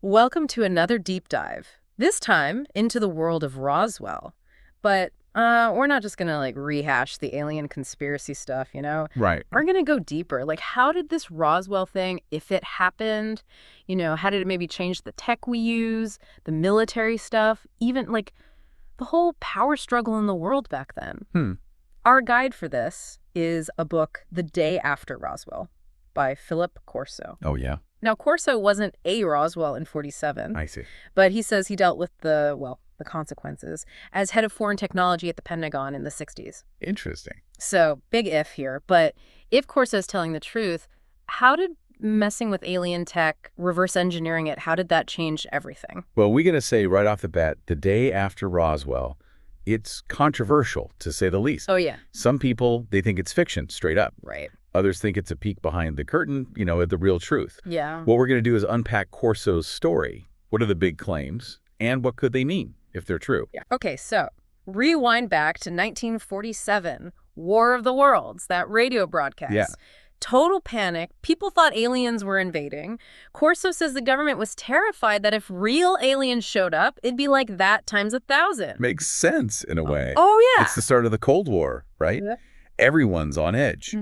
Welcome to another deep dive, this time into the world of Roswell. But we're not just going to rehash the alien conspiracy stuff, you know? Right. We're going to go deeper. How did this Roswell thing, if it happened, how did it maybe change the tech we use, the military stuff, even the whole power struggle in the world back then? Our guide for this is a book, The Day After Roswell, by Philip Corso. Oh, yeah. Now, Corso wasn't a Roswell in 47, I see. but he says he dealt with the consequences as head of foreign technology at the Pentagon in the 60s. Interesting. So, big if here. But if Corso's telling the truth, how did messing with alien tech, reverse engineering it, how did that change everything? Well, we got to say right off the bat, The Day After Roswell, it's controversial, to say the least. Oh, yeah. Some people, they think it's fiction, straight up. Right. Others think it's a peek behind the curtain, at the real truth. Yeah. What we're going to do is unpack Corso's story. What are the big claims? And what could they mean if they're true? Yeah. Okay, so rewind back to 1947, War of the Worlds, that radio broadcast. Yeah. Total panic. People thought aliens were invading. Corso says the government was terrified that if real aliens showed up, it'd be like that times 1,000. Makes sense in a way. Oh, yeah. It's the start of the Cold War, right? Yeah. Everyone's on edge.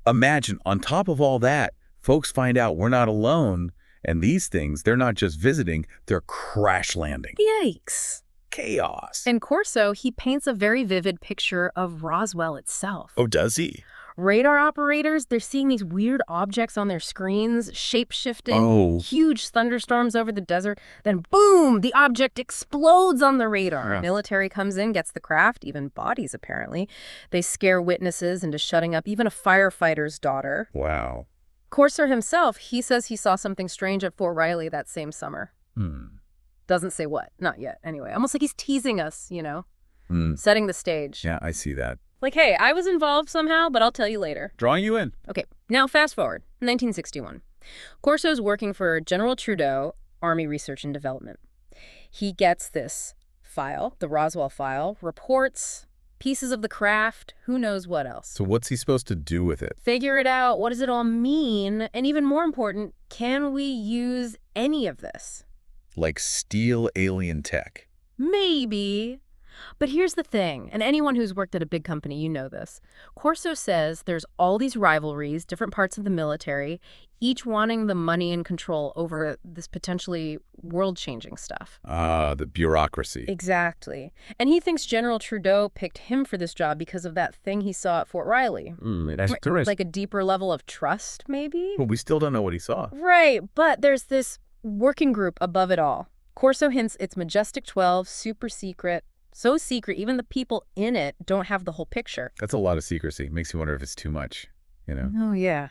Imagine, on top of all that, folks find out we're not alone, and these things, they're not just visiting, they're crash landing. Yikes. Chaos. In Corso, he paints a very vivid picture of Roswell itself. Oh, does he? Radar operators, they're seeing these weird objects on their screens, shape-shifting, huge thunderstorms over the desert. Then, boom, the object explodes on the radar. Yeah. Military comes in, gets the craft, even bodies, apparently. They scare witnesses into shutting up even a firefighter's daughter. Wow. Corso himself, he says he saw something strange at Fort Riley that same summer. Doesn't say what. Not yet, anyway. Almost like he's teasing us, setting the stage. Yeah, I see that. Hey, I was involved somehow, but I'll tell you later. Drawing you in. Okay, now fast forward, 1961. Corso's working for General Trudeau, Army Research and Development. He gets this file, the Roswell file, reports, pieces of the craft, who knows what else. So what's he supposed to do with it? Figure it out, what does it all mean? And even more important, can we use any of this? Like steal alien tech. Maybe. But here's the thing, and anyone who's worked at a big company, you know this. Corso says there's all these rivalries, different parts of the military, each wanting the money and control over this potentially world-changing stuff. The bureaucracy. Exactly. And he thinks General Trudeau picked him for this job because of that thing he saw at Fort Riley. That's interesting. Like a deeper level of trust, maybe? Well, we still don't know what he saw. Right, but there's this working group above it all. Corso hints it's Majestic 12, super secret. So secret, even the people in it don't have the whole picture. That's a lot of secrecy. Makes you wonder if it's too much, Oh, yeah.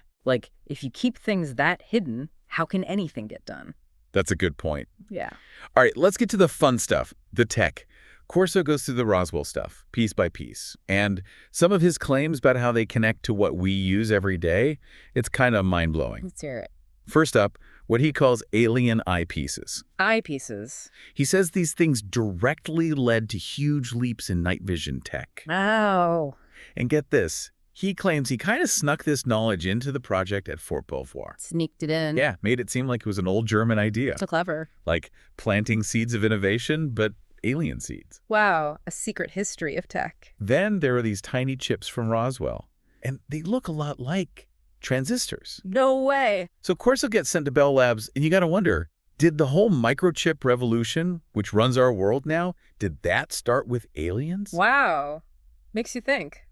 If you keep things that hidden, how can anything get done? That's a good point. Yeah. All right, let's get to the fun stuff, the tech. Corso goes through the Roswell stuff, piece by piece. And some of his claims about how they connect to what we use every day, it's kind of mind-blowing. Let's hear it. First up, what he calls alien eyepieces. Eyepieces. He says these things directly led to huge leaps in night vision tech. Oh. And get this, he claims he kind of snuck this knowledge into the project at Fort Belvoir. Sneaked it in. Yeah, made it seem like it was an old German idea. So clever. Like planting seeds of innovation, but alien seeds. Wow, a secret history of tech. Then there are these tiny chips from Roswell, and they look a lot like transistors. No way. So Corso gets sent to Bell Labs, and you got to wonder, did the whole microchip revolution, which runs our world now, did that start with aliens? Wow. Makes you think.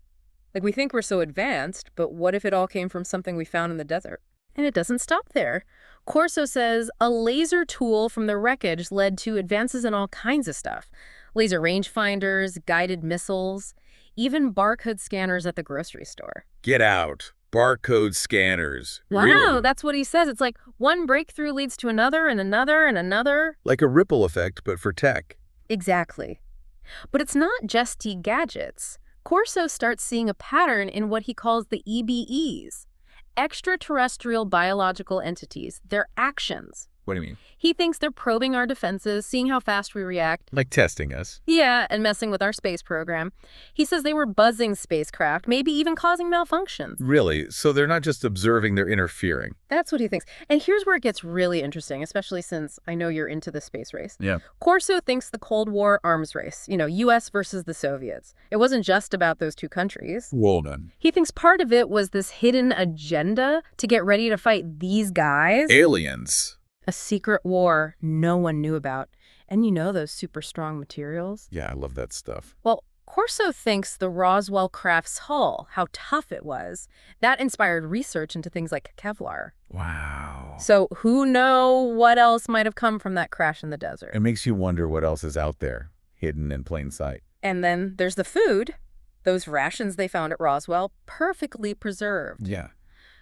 We think we're so advanced, but what if it all came from something we found in the desert? And it doesn't stop there. Corso says a laser tool from the wreckage led to advances in all kinds of stuff. Laser rangefinders, guided missiles, even barcode scanners at the grocery store. Get out. Barcode scanners. Wow, Really? that's what he says. It's like one breakthrough leads to another and another and another. Like a ripple effect, but for tech. Exactly. But it's not just gadgets. Corso starts seeing a pattern in what he calls the EBEs, extraterrestrial biological entities, their actions. What do you mean? He thinks they're probing our defenses, seeing how fast we react. Like testing us. Yeah, and messing with our space program. He says they were buzzing spacecraft, maybe even causing malfunctions. Really? So they're not just observing, they're interfering. That's what he thinks. And here's where it gets really interesting, especially since I know you're into the space race. Yeah. Corso thinks the Cold War arms race, U.S. versus the Soviets. It wasn't just about those two countries. Well done. He thinks part of it was this hidden agenda to get ready to fight these guys. Aliens. A secret war no one knew about. And those super strong materials? Yeah, I love that stuff. Well, Corso thinks the Roswell craft's hull, how tough it was, that inspired research into things like Kevlar. Wow. So who knows what else might have come from that crash in the desert? It makes you wonder what else is out there, hidden in plain sight. And then there's the food. Those rations they found at Roswell, perfectly preserved. Yeah.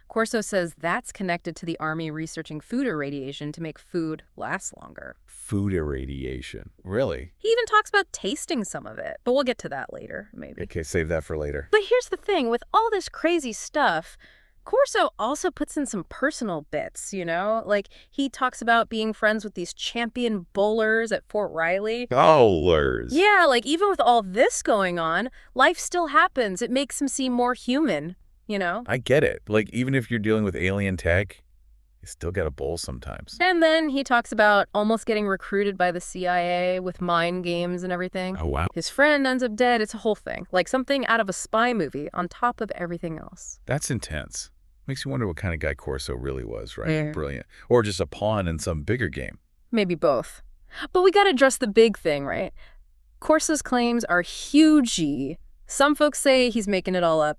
Corso says that's connected to the Army researching food irradiation to make food last longer. Food irradiation. Really? He even talks about tasting some of it, but we'll get to that later, maybe. Okay, save that for later. But here's the thing, with all this crazy stuff, Corso also puts in some personal bits, Like, he talks about being friends with these champion bowlers at Fort Riley. Bowlers. Yeah, like, even with all this going on, life still happens. It makes him seem more human, I get it. Like, even if you're dealing with alien tech, you still got to bowl sometimes. And then he talks about almost getting recruited by the CIA with mind games and everything. Oh, wow. His friend ends up dead. It's a whole thing. Like something out of a spy movie on top of everything else. That's intense. Makes you wonder what kind of guy Corso really was, right? Yeah. Brilliant. Or just a pawn in some bigger game. Maybe both. But we got to address the big thing, right? Corso's claims are huge. Some folks say he's making it all up.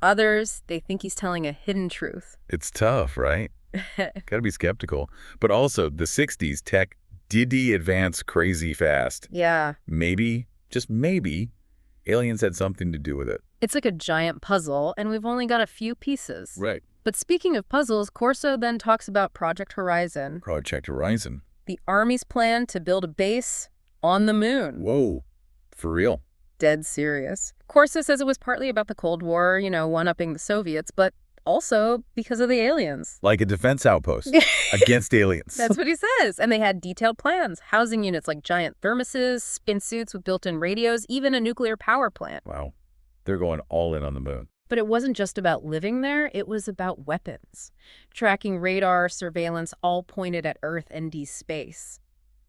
Others, they think he's telling a hidden truth. It's tough, right? Gotta be skeptical. But also, the 60s tech did advance crazy fast. Yeah. Maybe, just maybe, aliens had something to do with it. It's like a giant puzzle, and we've only got a few pieces. Right. But speaking of puzzles, Corso then talks about Project Horizon. Project Horizon. The Army's plan to build a base on the moon. Whoa. For real? Dead serious. Corso says it was partly about the Cold War, one-upping the Soviets, but also because of the aliens. Like a defense outpost against aliens. That's what he says. And they had detailed plans, housing units like giant thermoses, spin suits with built-in radios, even a nuclear power plant. Wow. They're going all in on the moon. But it wasn't just about living there, it was about weapons. Tracking radar, surveillance, all pointed at Earth and deep space.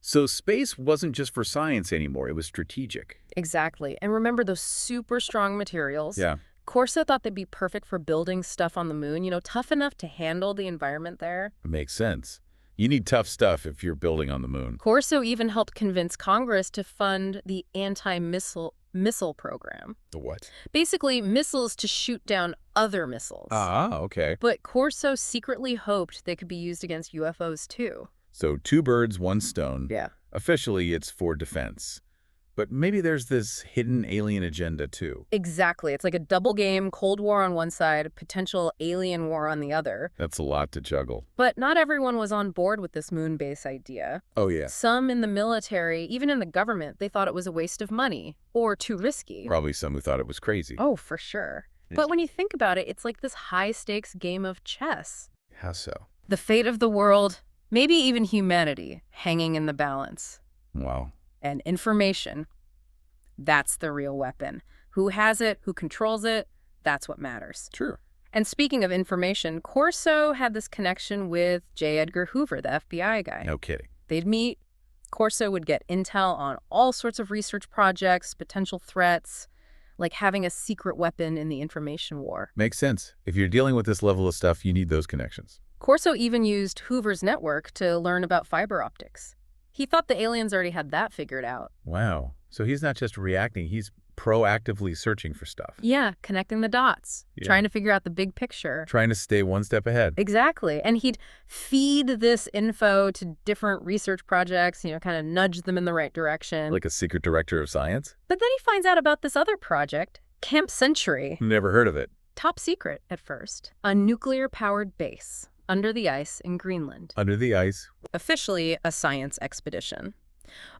So space wasn't just for science anymore, it was strategic. Exactly. And remember those super strong materials? Yeah. Corso thought they'd be perfect for building stuff on the moon, tough enough to handle the environment there. It makes sense. You need tough stuff if you're building on the moon. Corso even helped convince Congress to fund the anti-missile program. The what? Basically, missiles to shoot down other missiles. Ah, okay. But Corso secretly hoped they could be used against UFOs too. So 2 birds, 1 stone. Yeah. Officially, it's for defense. But maybe there's this hidden alien agenda, too. Exactly. It's like a double game, Cold War on one side, potential alien war on the other. That's a lot to juggle. But not everyone was on board with this moon base idea. Oh, yeah. Some in the military, even in the government, they thought it was a waste of money or too risky. Probably some who thought it was crazy. Oh, for sure. Yes. But when you think about it, it's like this high-stakes game of chess. How so? The fate of the world, maybe even humanity, hanging in the balance. Wow. And information, that's the real weapon. Who has it, who controls it, that's what matters. Sure. And speaking of information, Corso had this connection with J. Edgar Hoover, the FBI guy. No kidding. They'd meet. Corso would get intel on all sorts of research projects, potential threats, like having a secret weapon in the information war. Makes sense. If you're dealing with this level of stuff, you need those connections. Corso even used Hoover's network to learn about fiber optics. He thought the aliens already had that figured out. Wow. So he's not just reacting, he's proactively searching for stuff. Yeah, connecting the dots, trying to figure out the big picture. Trying to stay one step ahead. Exactly. And he'd feed this info to different research projects, kind of nudge them in the right direction. Like a secret director of science? But then he finds out about this other project, Camp Century. Never heard of it. Top secret at first. A nuclear-powered base under the ice in Greenland. Under the ice. Officially a science expedition.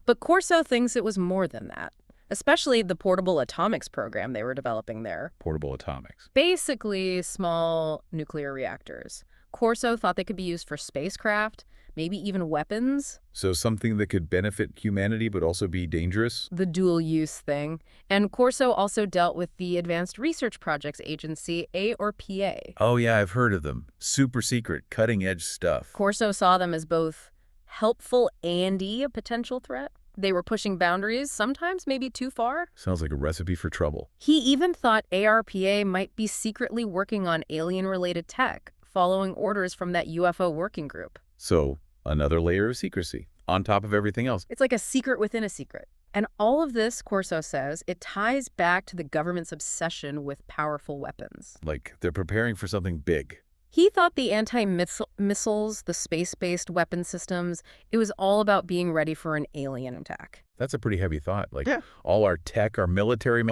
But Corso thinks it was more than that, especially the portable atomics program they were developing there. Portable atomics. Basically small nuclear reactors. Corso thought they could be used for spacecraft, maybe even weapons. So something that could benefit humanity but also be dangerous? The dual-use thing. And Corso also dealt with the Advanced Research Projects Agency, ARPA. Oh yeah, I've heard of them. Super secret, cutting-edge stuff. Corso saw them as both helpful and a potential threat. They were pushing boundaries, sometimes maybe too far. Sounds like a recipe for trouble. He even thought ARPA might be secretly working on alien-related tech, following orders from that UFO working group. So, another layer of secrecy, on top of everything else. It's like a secret within a secret. And all of this, Corso says, it ties back to the government's obsession with powerful weapons. Like, they're preparing for something big. He thought the anti-missiles, the space-based weapon systems, it was all about being ready for an alien attack. That's a pretty heavy thought. Like, Yeah. all our tech, our military,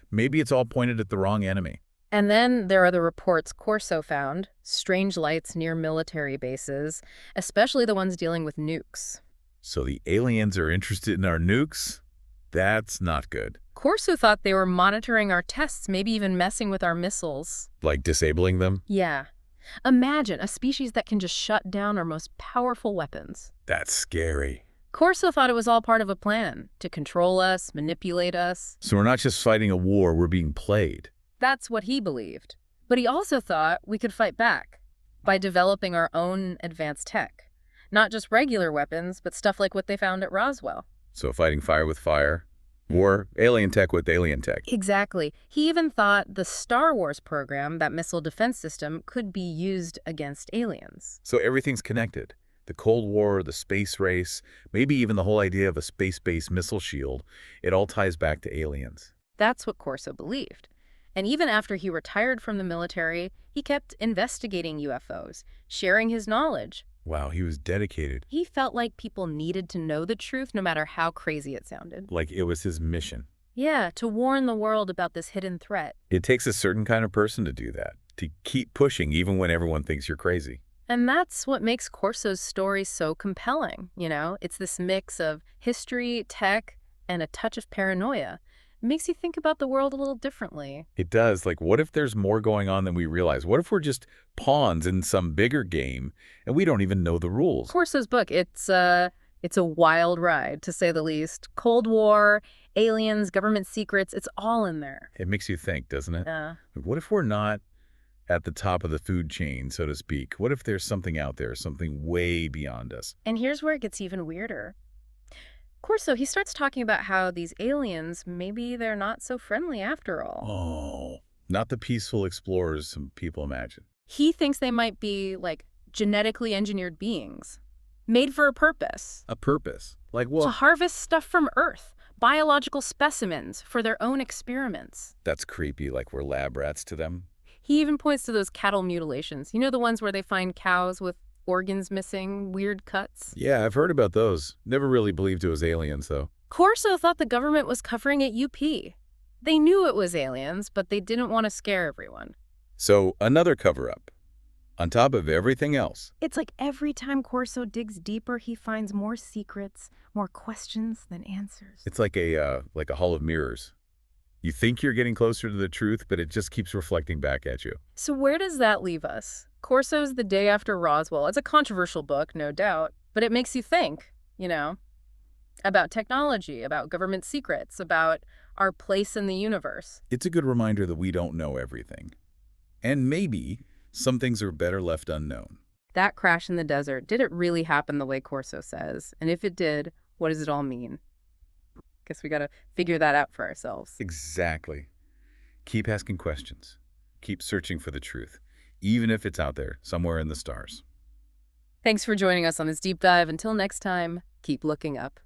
maybe it's all pointed at the wrong enemy. And then there are the reports Corso found, strange lights near military bases, especially the ones dealing with nukes. So the aliens are interested in our nukes? That's not good. Corso thought they were monitoring our tests, maybe even messing with our missiles. Like disabling them? Yeah. Imagine a species that can just shut down our most powerful weapons. That's scary. Corso thought it was all part of a plan to control us, manipulate us. So we're not just fighting a war, we're being played. That's what he believed. But he also thought we could fight back by developing our own advanced tech. Not just regular weapons, but stuff like what they found at Roswell. So fighting fire with fire, or alien tech with alien tech. Exactly. He even thought the Star Wars program, that missile defense system, could be used against aliens. So everything's connected. The Cold War, the space race, maybe even the whole idea of a space-based missile shield, it all ties back to aliens. That's what Corso believed. And even after he retired from the military, he kept investigating UFOs, sharing his knowledge. Wow, he was dedicated. He felt like people needed to know the truth no matter how crazy it sounded. Like it was his mission. Yeah, to warn the world about this hidden threat. It takes a certain kind of person to do that, to keep pushing even when everyone thinks you're crazy. And that's what makes Corso's story so compelling, you know? It's this mix of history, tech, and a touch of paranoia. It makes you think about the world a little differently. It does. Like, what if there's more going on than we realize? What if we're just pawns in some bigger game and we don't even know the rules? Corso's book, it's a wild ride, to say the least. Cold War, aliens, government secrets, it's all in there. It makes you think, doesn't it? Yeah. What if we're not at the top of the food chain, so to speak? What if there's something out there, something way beyond us? And here's where it gets even weirder. Corso, he starts talking about how these aliens, maybe they're not so friendly after all. Oh, not the peaceful explorers some people imagine. He thinks they might be, like, genetically engineered beings, made for a purpose. A purpose? Like To what? harvest stuff from Earth, biological specimens for their own experiments. That's creepy, like we're lab rats to them. He even points to those cattle mutilations. You know, the ones where they find cows with organs missing, weird cuts? Yeah, I've heard about those. Never really believed it was aliens, though. Corso thought the government was covering it UP. They knew it was aliens, but they didn't want to scare everyone. So, another cover-up. On top of everything else. It's like every time Corso digs deeper, he finds more secrets, more questions than answers. It's like a hall of mirrors. You think you're getting closer to the truth, but it just keeps reflecting back at you. So where does that leave us? Corso's The Day After Roswell. It's a controversial book, no doubt, but it makes you think, you know, about technology, about government secrets, about our place in the universe. It's a good reminder that we don't know everything. And maybe some things are better left unknown. That crash in the desert, did it really happen the way Corso says? And if it did, what does it all mean? Guess we gotta figure that out for ourselves. Exactly. Keep asking questions. Keep searching for the truth, even if it's out there, somewhere in the stars. Thanks for joining us on this deep dive. Until next time, keep looking up.